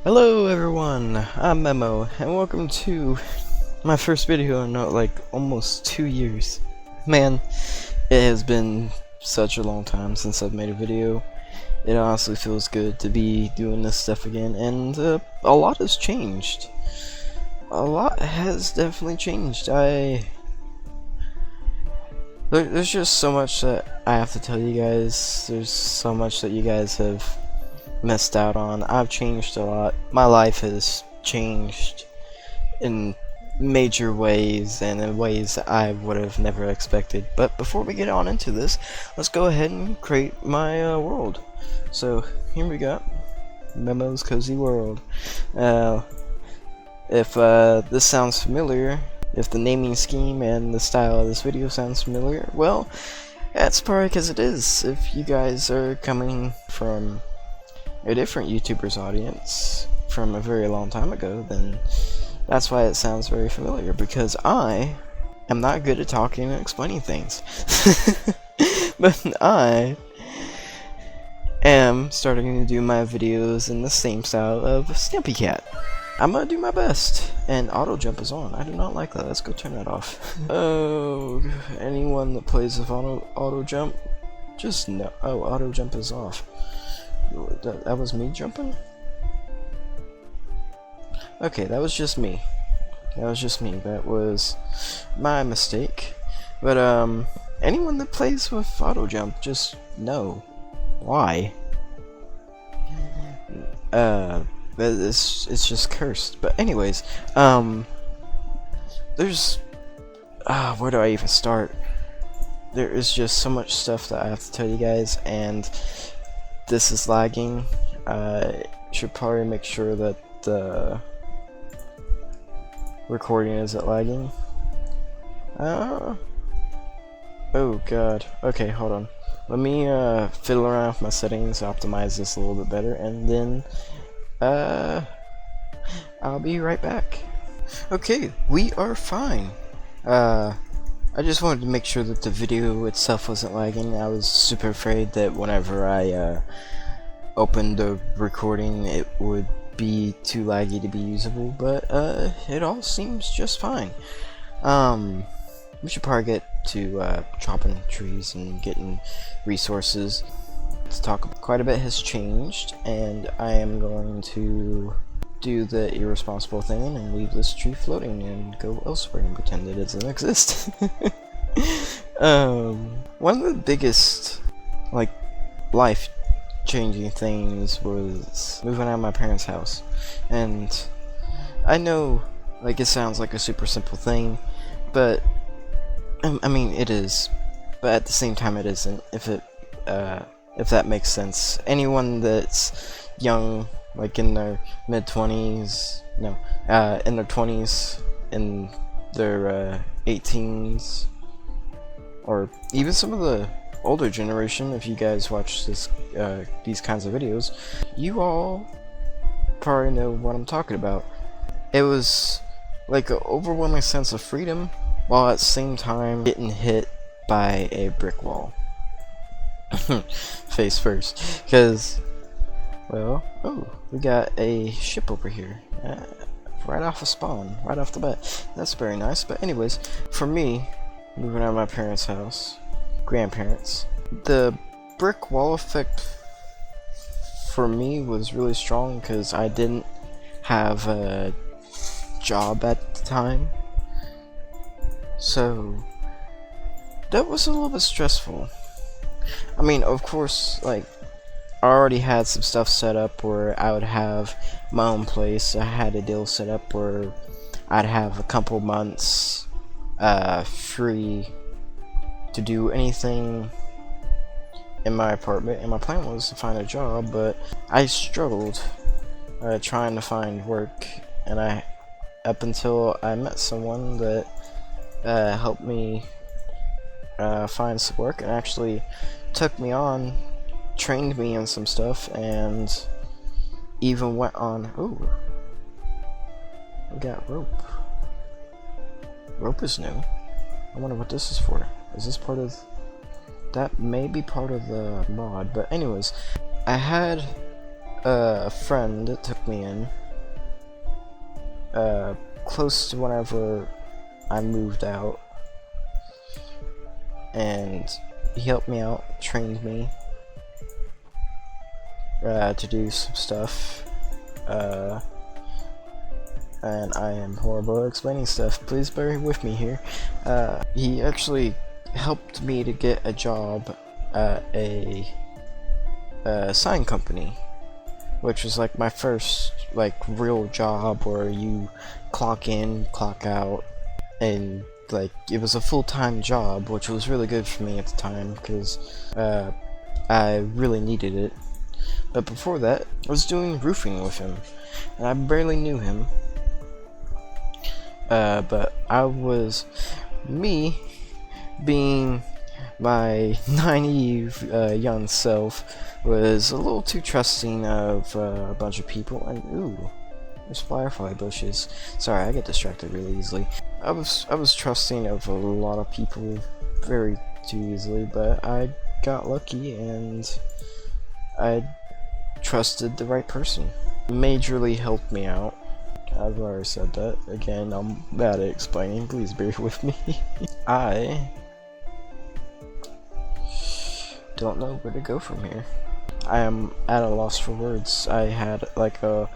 Hello everyone, I'm Memo, and welcome to my first video in like almost 2 years. Man, it has been such a long time since I've made a video. It honestly feels good to be doing this stuff again, and a lot has changed. A lot has definitely changed. There's just so much that I have to tell you guys. There's so much that you guys have missed out on. I've changed a lot. My life has changed in major ways and in ways that I would have never expected. But before we get on into this, let's go ahead and create my world. So here we go, Memo's Cozy World. If this sounds familiar, if the naming scheme and the style of this video sounds familiar, well, that's probably because it is. If you guys are coming from a different YouTuber's audience from a very long time ago, then that's why it sounds very familiar, because I am not good at talking and explaining things. But I am starting to do my videos in the same style of Stampy Cat. I'm gonna do my best. And auto jump is on. I do not like that. Let's go turn that off. Oh, anyone that plays with auto jump, just no. Oh, auto jump is off. That was me jumping? Okay, that was just me. That was my mistake. But anyone that plays with auto jump, just know why. It's just cursed. But anyways, there's where do I even start? There is just so much stuff that I have to tell you guys, and this is lagging. I should probably make sure that the recording isn't lagging. Oh god. Okay, hold on. Let me fiddle around with my settings, optimize this a little bit better, and then I'll be right back. Okay, we are fine. I just wanted to make sure that the video itself wasn't lagging. I was super afraid that whenever I opened the recording it would be too laggy to be usable, but it all seems just fine. We should probably get to chopping trees and getting resources. Let's talk. Quite a bit has changed, and I am going to do the irresponsible thing and leave this tree floating and go elsewhere and pretend it doesn't exist. One of the biggest life changing things was moving out of my parents' house. And I know it sounds like a super simple thing, but I mean it is, but at the same time it isn't, if that makes sense. Anyone that's young, in their mid-20s, no, in their 20s, in their 18s, or even some of the older generation, if you guys watch these kinds of videos, you all probably know what I'm talking about. It was like an overwhelming sense of freedom, while at the same time getting hit by a brick wall. Face first, because, well, oh, we got a ship over here, right off of spawn, right off the bat. That's very nice. But anyways, for me, moving out of my parents' house, grandparents, the brick wall effect for me was really strong because I didn't have a job at the time, so that was a little bit stressful. I mean, of course, I already had some stuff set up where I would have my own place. I had a deal set up where I'd have a couple months free to do anything in my apartment, and my plan was to find a job, but I struggled trying to find work, and up until I met someone that helped me find some work and actually took me on, trained me in some stuff, and even went on. Ooh, we got rope. Rope is new. I wonder what this is for. Is this part of... That may be part of the mod, but anyways, I had a friend that took me in, close to whenever I moved out, and he helped me out, trained me to do some stuff, and I am horrible at explaining stuff, please bear with me here. He actually helped me to get a job at a sign company, which was like my first like real job where you clock in, clock out, and like it was a full-time job, which was really good for me at the time because I really needed it. But before that, I was doing roofing with him, and I barely knew him. But I was, me being my naive young self, was a little too trusting of a bunch of people. And ooh, there's firefly bushes. Sorry, I get distracted really easily. I was trusting of a lot of people very too easily, but I got lucky and I trusted the right person. Majorly helped me out. I've already said that. Again, I'm bad at explaining. Please bear with me. I don't know where to go from here. I am at a loss for words. I had like a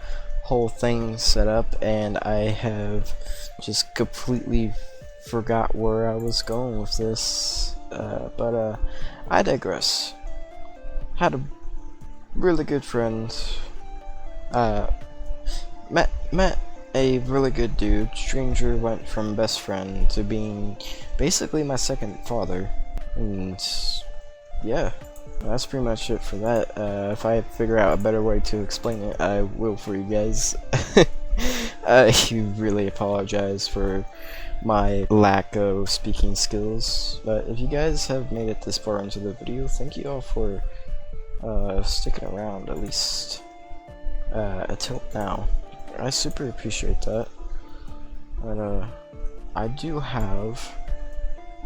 whole thing set up and I have just completely forgot where I was going with this. But I digress. Had a really good friend. Met a really good dude. Stranger went from best friend to being basically my second father. And yeah, that's pretty much it for that. If I figure out a better way to explain it, I will for you guys. I really apologize for my lack of speaking skills, but if you guys have made it this far into the video, thank you all for sticking around, at least until now. I super appreciate that. But I do have,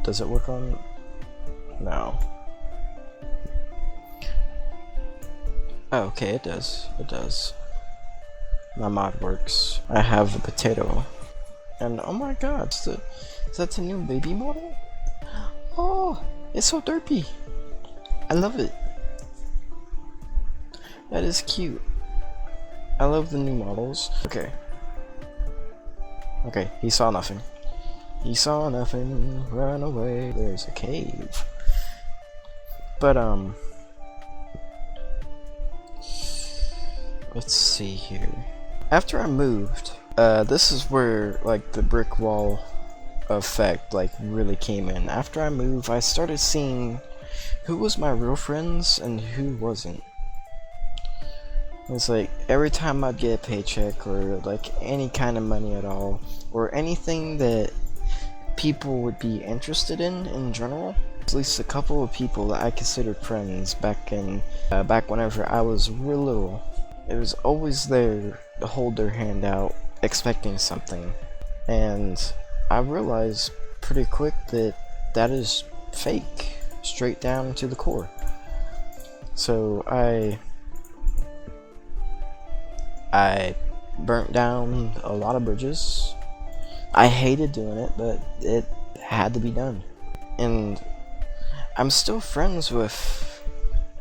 does it work on, no. Oh, okay, it does. My mod works. I have the potato. And oh my god, is that the new baby model? Oh, it's so derpy. I love it. That is cute. I love the new models. Okay. Okay, he saw nothing. He saw nothing, run away. There's a cave. But, let's see here. After I moved, this is where, like, the brick wall effect, like, really came in. After I moved, I started seeing who was my real friends and who wasn't. It's like, every time I'd get a paycheck, or, like, any kind of money at all, or anything that people would be interested in general, at least a couple of people that I considered friends back whenever I was real little, it was always there to hold their hand out, expecting something. And I realized pretty quick that that is fake, straight down to the core. So I burnt down a lot of bridges. I hated doing it, but it had to be done. And I'm still friends with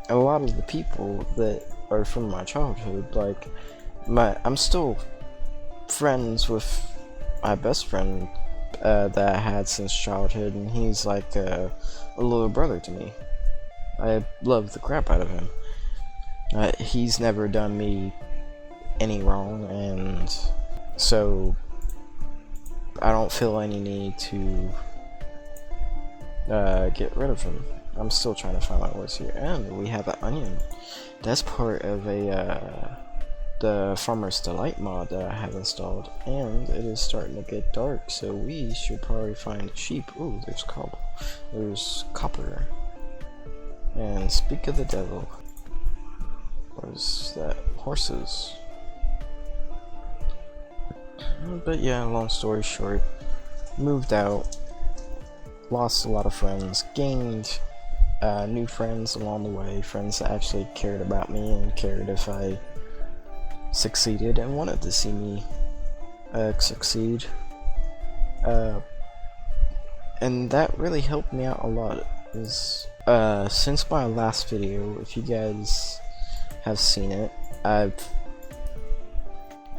a lot of the people that are from my childhood. Like, I'm still friends with my best friend that I had since childhood, and he's like a little brother to me. I love the crap out of him. He's never done me any wrong, and so I don't feel any need to get rid of him. I'm still trying to find my words here. And we have an onion. That's part of the Farmer's Delight mod that I have installed, and it is starting to get dark, so we should probably find sheep. Ooh, there's cobble. There's copper. And speak of the devil, where's that? Horses. But yeah, long story short, moved out, lost a lot of friends, gained new friends along the way, friends that actually cared about me and cared if I succeeded and wanted to see me succeed. And that really helped me out a lot. Since my last video, if you guys have seen it,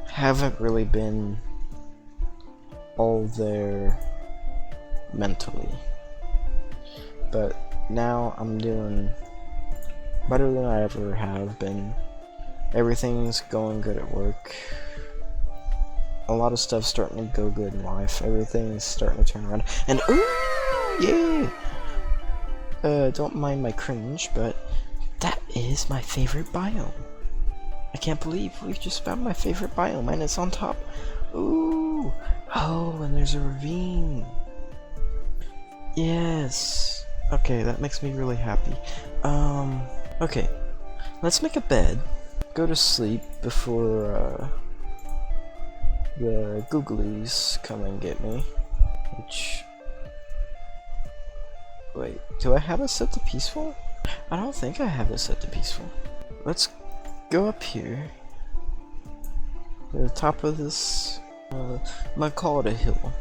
haven't really been all there mentally, but now I'm doing better than I ever have been. Everything's going good at work. A lot of stuff's starting to go good in life. Everything's starting to turn around. And ooh, yeah! Don't mind my cringe, but that is my favorite biome. I can't believe we just found my favorite biome and it's on top. Ooh! Oh, and there's a ravine. Yes. Okay, that makes me really happy. Okay. Let's make a bed. Go to sleep before, the googlies come and get me. Wait, do I have it set to peaceful? I don't think I have it set to peaceful. Let's go up here to the top of this. I'm gonna call it a hill.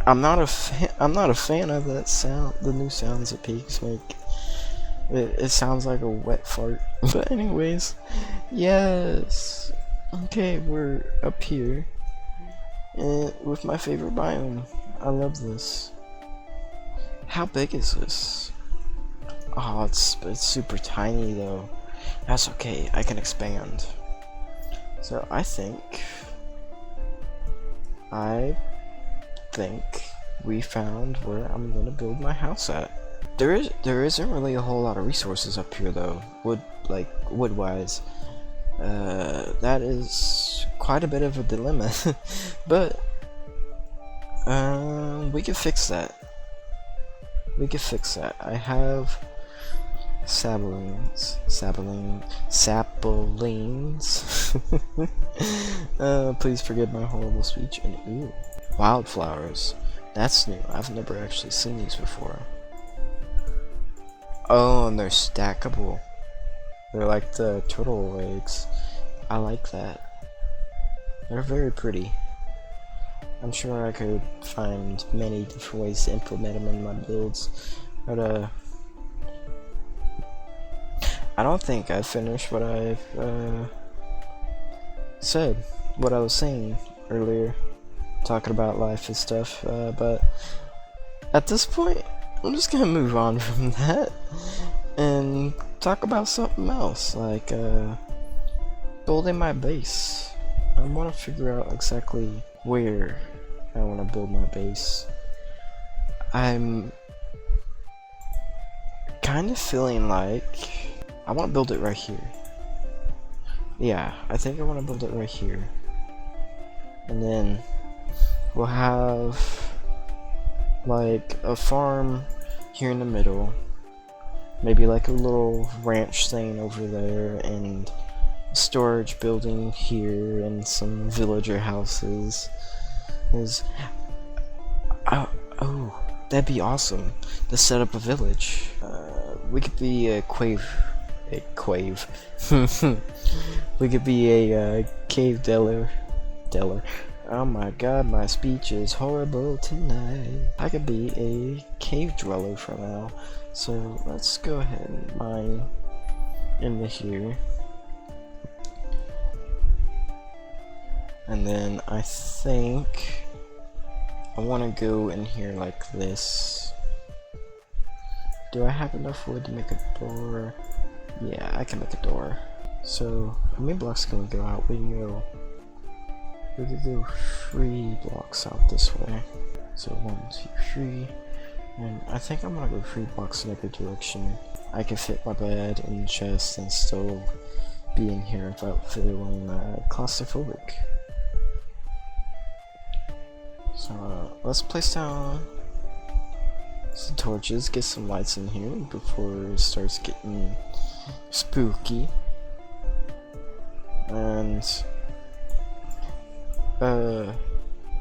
I'm not a fan of that sound. The new sounds that pigs make. It sounds like a wet fart. But anyways, yes. Okay, we're up here, with my favorite biome. I love this. How big is this? Oh, it's super tiny though. That's okay, I can expand. So I think we found where I'm gonna build my house at. There isn't really a whole lot of resources up here though, wood wise. That is quite a bit of a dilemma. But we can fix that. I have saplings. Please forgive my horrible speech. And ooh, wildflowers. That's new. I've never actually seen these before. Oh, and they're stackable. They're like the turtle eggs. I like that. They're very pretty. I'm sure I could find many different ways to implement them in my builds, but I don't think I finished what I've said, what I was saying earlier, talking about life and stuff, but at this point, I'm just gonna move on from that and talk about something else, like building my base. I want to figure out exactly where I want to build my base. I'm kind of feeling like I want to build it right here. Yeah, I think I want to build it right here. And then we'll have like a farm here in the middle. Maybe like a little ranch thing over there, and a storage building here, and some villager houses. Oh, that'd be awesome to set up a village. We could be a quave. We could be a cave dweller. Oh my god, my speech is horrible tonight. I could be a cave dweller for now. So let's go ahead and mine into here. And then I think I want to go in here like this. Do I have enough wood to make a door? Yeah, I can make a door. So how many blocks can we go out? We could go 3 blocks out this way. So 1, 2, 3. And I think I'm gonna go 3 blocks in every direction. I can fit my bed in the chest and still be in here without feeling claustrophobic. So let's place down some torches, get some lights in here before it starts getting spooky. And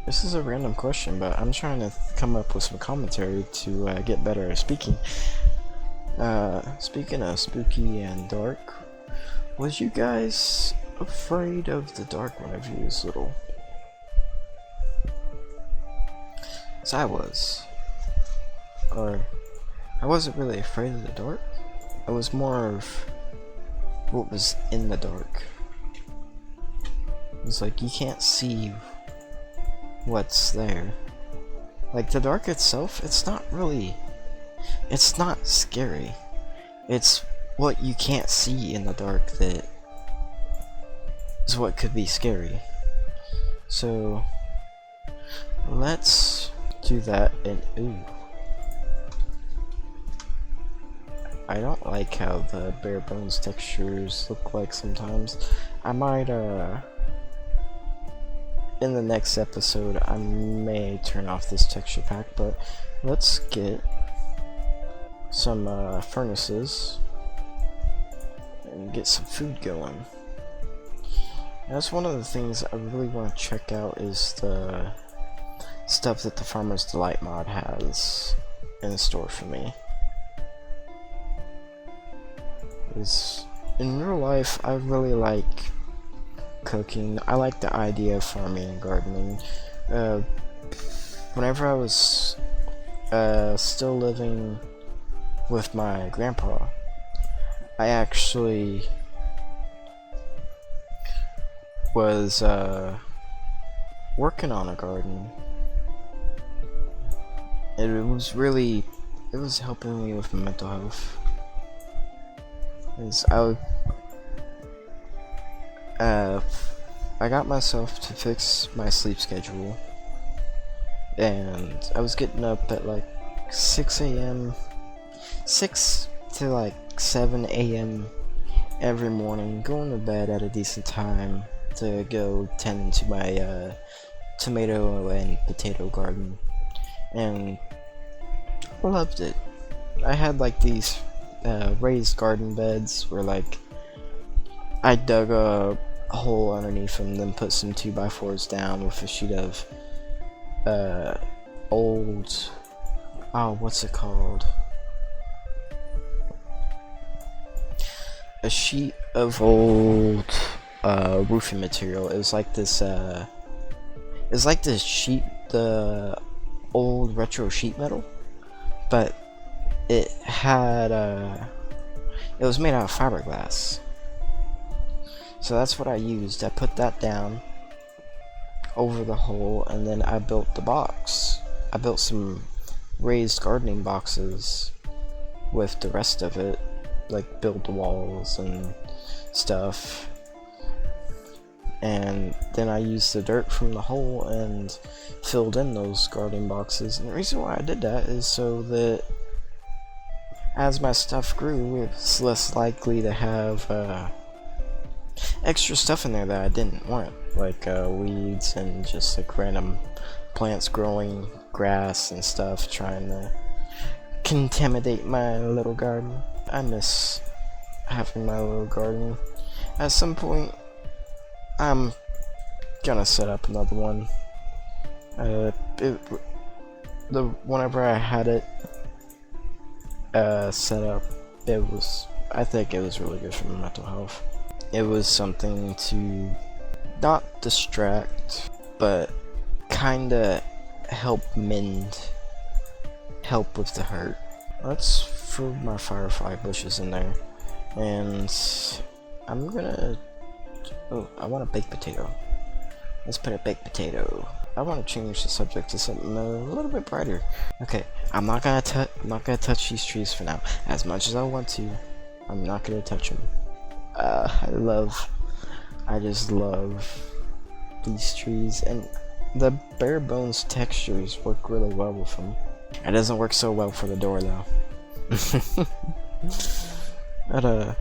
this is a random question, but I'm trying to come up with some commentary to get better at speaking. Speaking of spooky and dark, was you guys afraid of the dark whenever he was little. As I was. Or, I wasn't really afraid of the dark. I was more of what was in the dark. It's like you can't see what's there. Like the dark itself, it's not scary. It's what you can't see in the dark that is what could be scary. So let's do that. And ooh, I don't like how the bare bones textures look like sometimes. I might in the next episode I may turn off this texture pack, but let's get some furnaces and get some food going. That's one of the things I really want to check out, is the stuff that the Farmer's Delight mod has in store for me. Is in real life, I really like cooking. I like the idea of farming and gardening. Whenever I was still living with my grandpa, I actually was working on a garden. It was helping me with my mental health. I got myself to fix my sleep schedule, and I was getting up at like 6 a.m. 6 to like 7 a.m. every morning, going to bed at a decent time to go tend to my tomato and potato garden, and I loved it. I had like these raised garden beds where like I dug a hole underneath them, then put some 2x4s down with a sheet of old, what's it called? A sheet of old roofing material. It was like this sheet, the old retro sheet metal, but it had it was made out of fiberglass. So that's what I used. I put that down over the hole, and then I built the box. I built some raised gardening boxes with the rest of it, like build the walls and stuff. And then I used the dirt from the hole and filled in those gardening boxes. And the reason why I did that is so that as my stuff grew, it's less likely to have extra stuff in there that I didn't want, like weeds and just like random plants growing, grass and stuff, trying to contaminate my little garden. I miss having my little garden. At some point, I'm gonna set up another one. Whenever I had it set up, I think it was really good for my mental health. It was something to not distract, but kinda help with the hurt. Let's throw my firefly bushes in there, and I'm gonna, I want a baked potato. Let's put a baked potato. I want to change the subject to something a little bit brighter. Okay, I'm not gonna touch these trees for now. As much as I want to, I'm not gonna touch them. I just love these trees, and the bare bones textures work really well with them. It doesn't work so well for the door though. But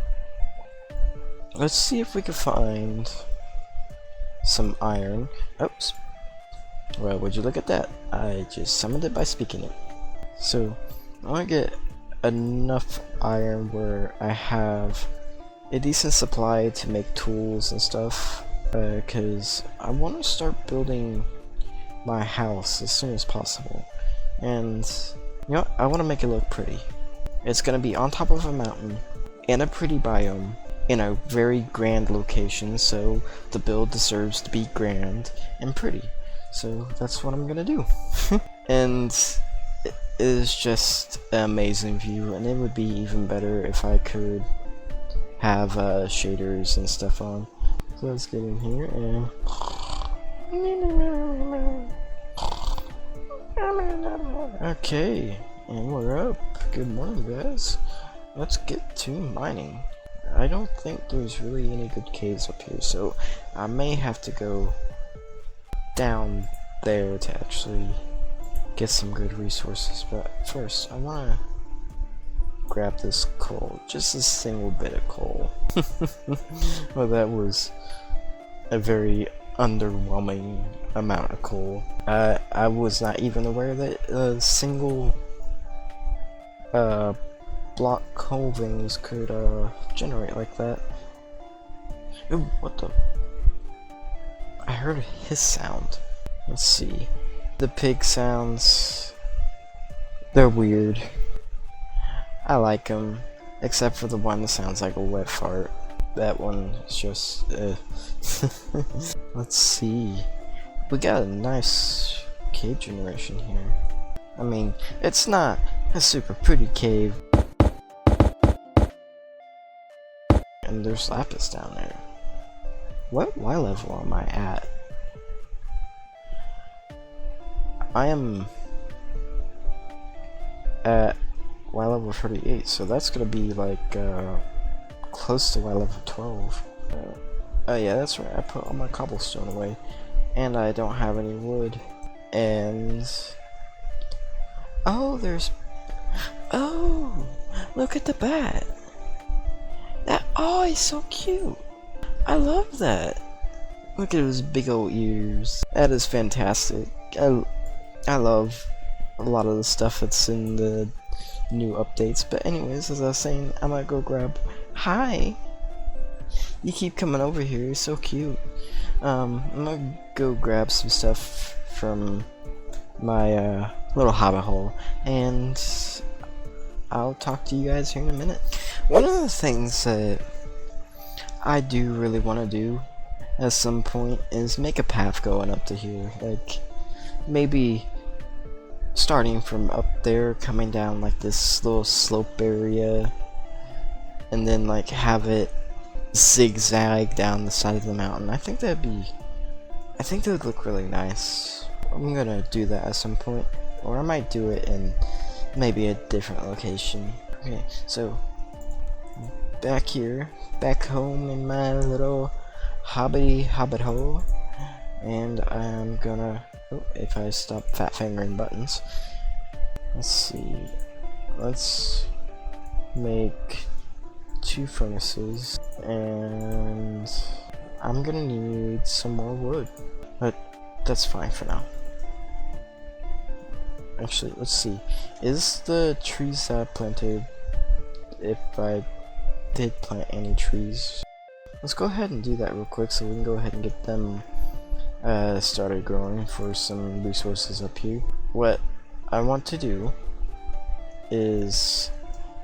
let's see if we can find some iron. Oops. Well, would you look at that? I just summoned it by speaking it. So I want to get enough iron where I have a decent supply to make tools and stuff, because I want to start building my house as soon as possible. And you know, I want to make it look pretty. It's going to be on top of a mountain, in a pretty biome, in a very grand location, so the build deserves to be grand and pretty. So that's what I'm gonna do. And it is just an amazing view, and it would be even better if I could have shaders and stuff on. So let's get in here and okay, and we're up. Good morning, guys. Let's get to mining. I don't think there's really any good caves up here, so I may have to go down there to actually get some good resources. But first, I want to grab this coal, just a single bit of coal. Well, that was a very underwhelming amount of coal. I was not even aware that a single block coal veins could generate like that. Ooh, what the? I heard a hiss sound. Let's see. The pig sounds, they're weird. I like them, except for the one that sounds like a wet fart. That one is just, Let's see. We got a nice cave generation here. I mean, it's not a super pretty cave. And there's lapis down there. What Y level am I at? I am at Y level 38, so that's gonna be like close to Y level 12. Oh yeah, that's right, I put all my cobblestone away, and I don't have any wood. And oh, look at the bat. Oh, he's so cute. I love that. Look at his big old ears. That is fantastic. I love a lot of the stuff that's in the new updates. But anyways, as I was saying, I'm gonna go grab. Hi. You keep coming over here. You're so cute. I'm gonna go grab some stuff from my little hobbit hole, and I'll talk to you guys here in a minute. One of the things that I do really want to do at some point is make a path going up to here. Like, maybe starting from up there, coming down like this little slope area, and then like have it zigzag down the side of the mountain. I think that would look really nice. I'm gonna do that at some point, or I might do it in maybe a different location. Okay, so back here, back home in my little hobbit hole, and I'm gonna, if I stop fat fingering buttons, let's see, let's make 2 furnaces, and I'm gonna need some more wood, but that's fine for now. Actually, let's see, is the trees that I planted, if I did plant any trees, let's go ahead and do that real quick so we can go ahead and get them started growing for some resources up here. What I want to do is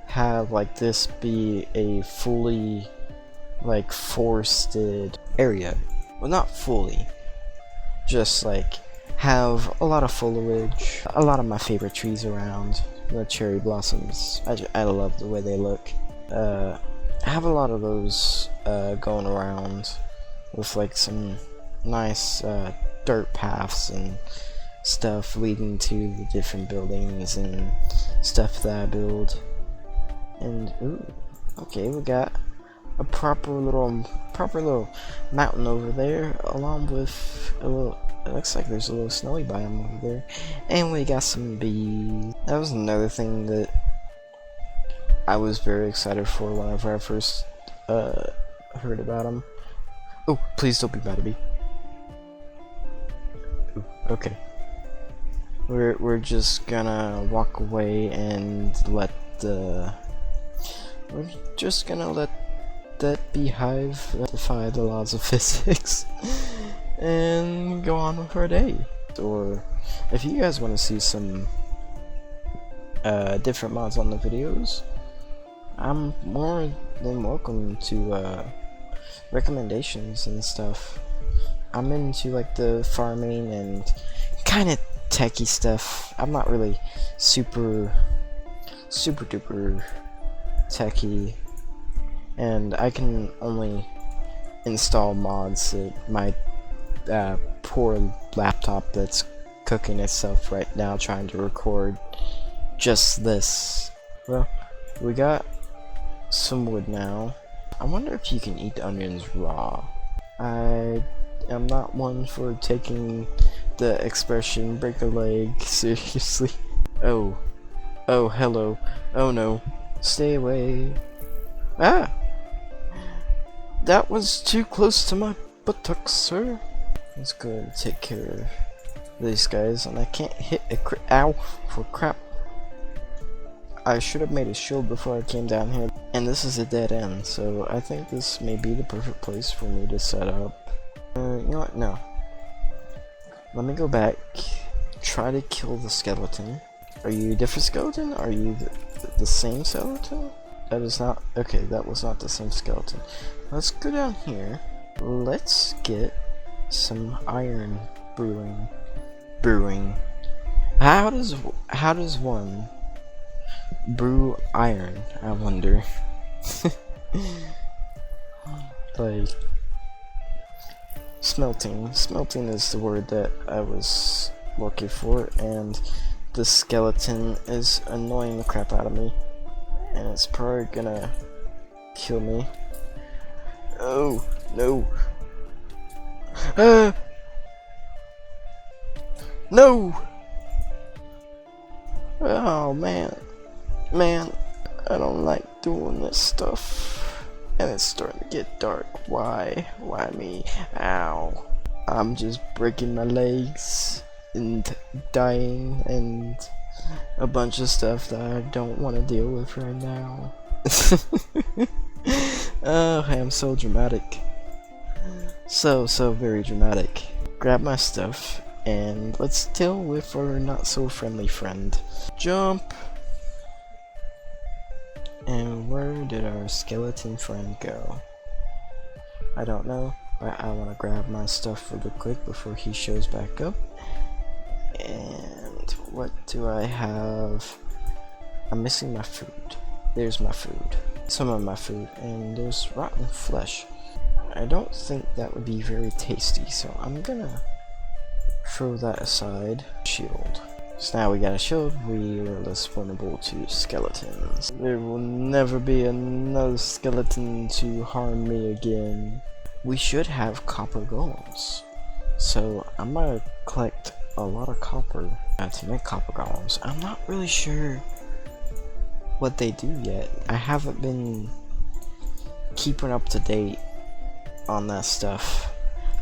have like this be a fully like forested area. Well, not fully, just like have a lot of foliage, a lot of my favorite trees around, the cherry blossoms. I love the way they look. I have a lot of those going around with like some nice dirt paths and stuff leading to the different buildings and stuff that I build. And ooh, okay, we got a proper little mountain over there, along with a little, it looks like there's a little snowy biome over there, and we got some bees. That was another thing that I was very excited for whenever I first heard about them. Oh, please don't be mad at me. Ooh, okay. We're just gonna walk away and let we're just gonna let that beehive defy the laws of physics and go on with our day. Or if you guys want to see some different mods on the videos, I'm more then welcome to recommendations and stuff. I'm into like the farming and kind of techie stuff. I'm not really super duper techie, and I can only install mods that my poor laptop that's cooking itself right now trying to record just this. Well, we got some wood now. I wonder if you can eat onions raw. I am not one for taking the expression break a leg seriously. Oh, hello. Oh no, stay away. Ah, that was too close to my buttocks, sir. Let's go and take care of these guys, and I can't hit a ow, for crap. I should have made a shield before I came down here, and this is a dead end, so I think this may be the perfect place for me to set up. You know what, no. Let me go back, try to kill the skeleton. Are you a different skeleton? Are you the same skeleton? That is not, okay, that was not the same skeleton. Let's go down here, let's get some iron brewing. How does one brew iron, I wonder? Like, smelting is the word that I was looking for, and the skeleton is annoying the crap out of me, and it's probably gonna kill me. Oh no. No! Oh man, I don't like doing this stuff, and it's starting to get dark. Why me? Ow! I'm just breaking my legs and dying and a bunch of stuff that I don't want to deal with right now. Oh, I am so dramatic. So very dramatic. Grab my stuff and let's deal with our not so friendly friend. Jump! And where did our skeleton friend go? I don't know, but I want to grab my stuff really quick before he shows back up. And what do I have? I'm missing my food. There's my food. Some of my food, and there's rotten flesh. I don't think that would be very tasty, so I'm gonna throw that aside. Shield. So now we got a shield, we are less vulnerable to skeletons. There will never be another skeleton to harm me again. We should have copper golems, so I'm gonna collect a lot of copper to make copper golems. I'm not really sure what they do yet. I haven't been keeping up to date on that stuff.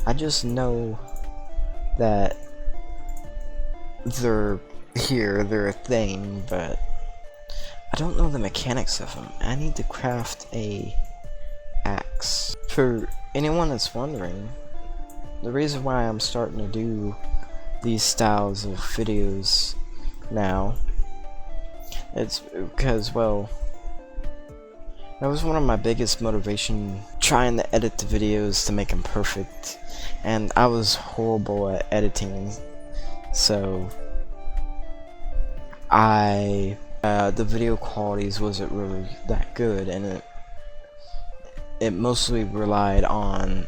I just know that they're here, they're a thing, but I don't know the mechanics of them. I need to craft a axe. For anyone that's wondering, the reason why I'm starting to do these styles of videos now, it's because, well, that was one of my biggest motivation, trying to edit the videos to make them perfect, and I was horrible at editing, so the video qualities wasn't really that good, and it mostly relied on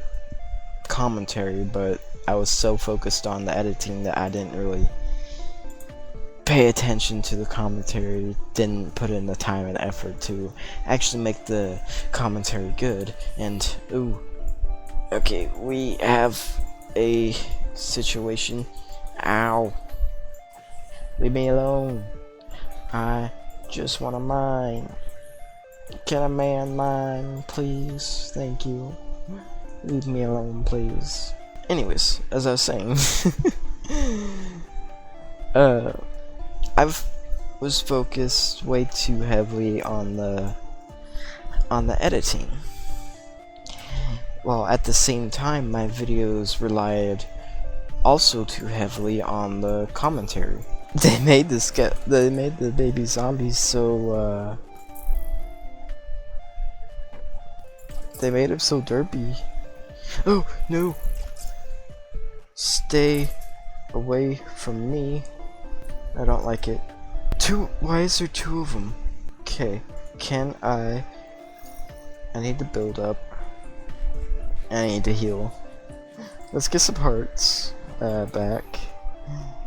commentary, but I was so focused on the editing that I didn't really pay attention to the commentary, didn't put in the time and effort to actually make the commentary good. And ooh, okay, we have a situation. Ow, leave me alone, I just want to mine. Can a man mine, please? Thank you. Leave me alone, please. Anyways, as I was saying, I was focused way too heavily on the editing, while at the same time my videos relied also too heavily on the commentary. They made the baby zombies so They made him so derpy. Oh, no! Stay away from me. I don't like it. Why is there 2 of them? Okay, I need to build up. I need to heal. Let's get some hearts back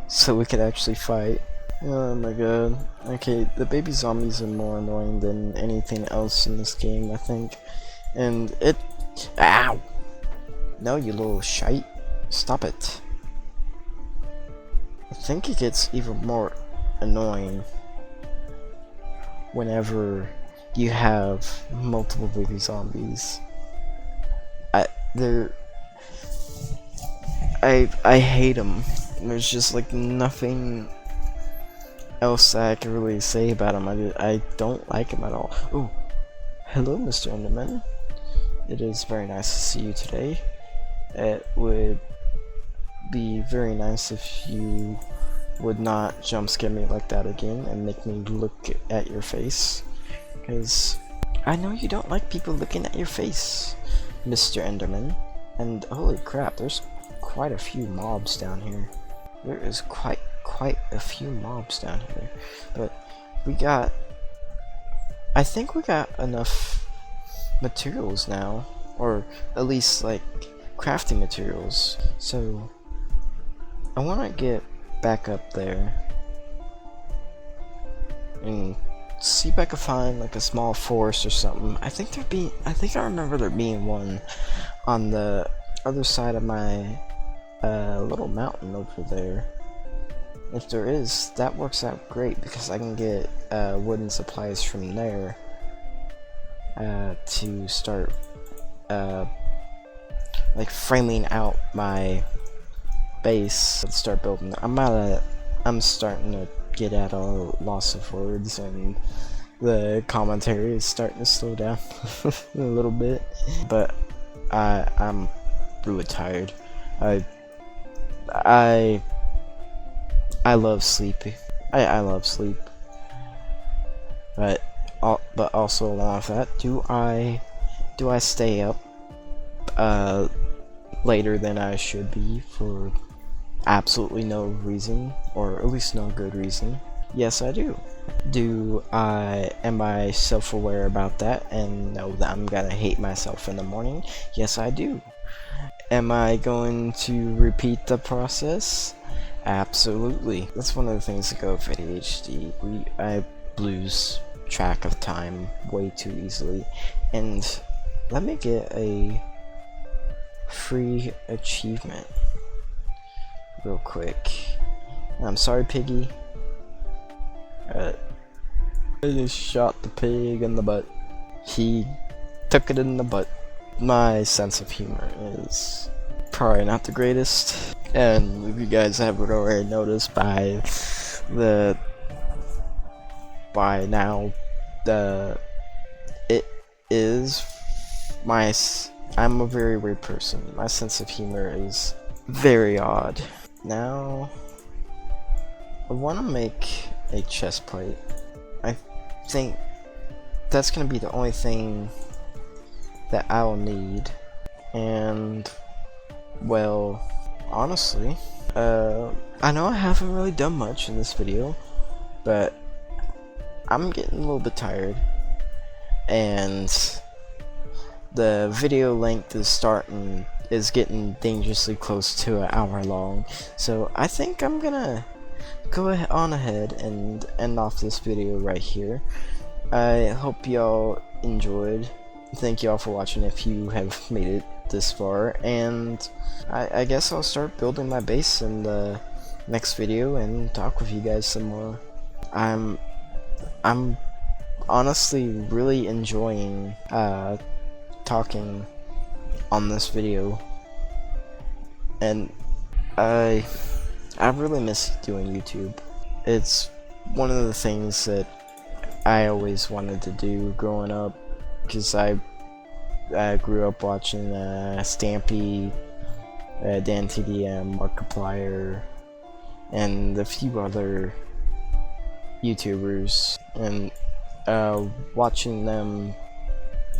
so we can actually fight. Oh my god. Okay, the baby zombies are more annoying than anything else in this game, I think. And it... Ow! No, you little shite. Stop it. I think it gets even more annoying whenever you have multiple baby zombies. I hate them. There's just like nothing else that I can really say about them. I don't like them at all. Oh, hello, Mr. Enderman. It is very nice to see you today. It would be very nice if you would not jump scare me like that again and make me look at your face, because I know you don't like people looking at your face, Mr. Enderman. And holy crap, there's quite a few mobs down here. There is quite a few mobs down here. But I think we got enough materials now, or at least like crafting materials. So I want to get back up there and see if I can find like a small forest or something. I think I remember there being one on the other side of my little mountain over there. If there is, that works out great because I can get wooden supplies from there to start like framing out my base. Let's start building. I'm starting to get at a loss of words, and the commentary is starting to slow down a little bit. But I'm really tired. I love sleepy. I love sleep. But also along with that, do I stay up later than I should be for absolutely no reason, or at least no good reason? Yes, I do. Am I self-aware about that and know that I'm gonna hate myself in the morning? Yes, I do. Am I going to repeat the process? Absolutely. That's one of the things that go with ADHD. I lose track of time way too easily. And let me get a free achievement real quick. I'm sorry, piggy. I just shot the pig in the butt. He took it in the butt. My sense of humor is probably not the greatest, and if you guys haven't already noticed by now, I'm a very weird person. My sense of humor is very odd. Now I want to make a chest plate. I think that's gonna be the only thing that I'll need. And well, honestly, I know I haven't really done much in this video, but I'm getting a little bit tired, and the video length is getting dangerously close to an hour long. So I think I'm gonna go on ahead and end off this video right here. I hope y'all enjoyed. Thank y'all for watching if you have made it this far, and I guess I'll start building my base in the next video and talk with you guys some more. I'm honestly really enjoying talking on this video, and I really miss doing YouTube. It's one of the things that I always wanted to do growing up, because I grew up watching Stampy, Dan TDM, Markiplier, and a few other YouTubers, and watching them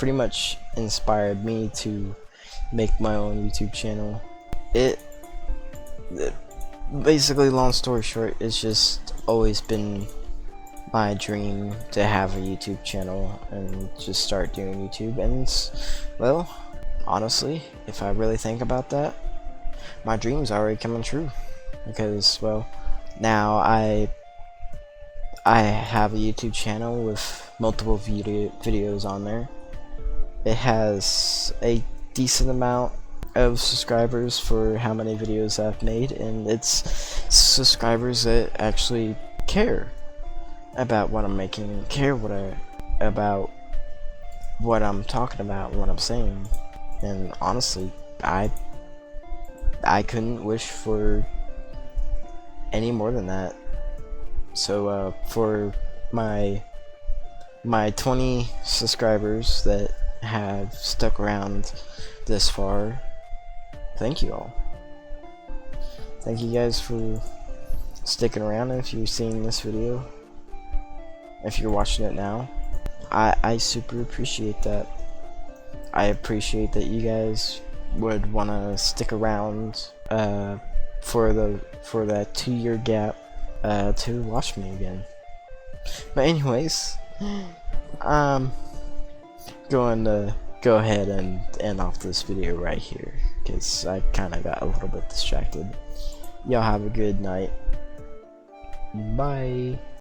pretty much inspired me to make my own YouTube channel. It basically, long story short, it's just always been my dream to have a YouTube channel and just start doing YouTube. And well, honestly, if I really think about that, my dream's already coming true, because well, now I have a YouTube channel with multiple videos on there. It has a decent amount of subscribers for how many videos I've made, and it's subscribers that actually care about what I'm making, care about what I'm talking about, what I'm saying. And honestly, I couldn't wish for any more than that. So for my 20 subscribers that have stuck around this far, thank you all. Thank you guys for sticking around. If you're seeing this video, if you're watching it now, I super appreciate that. I appreciate that you guys would want to stick around for that 2-year gap to watch me again. But anyways, I'm going to go ahead and end off this video right here, because I kind of got a little bit distracted. Y'all have a good night. Bye.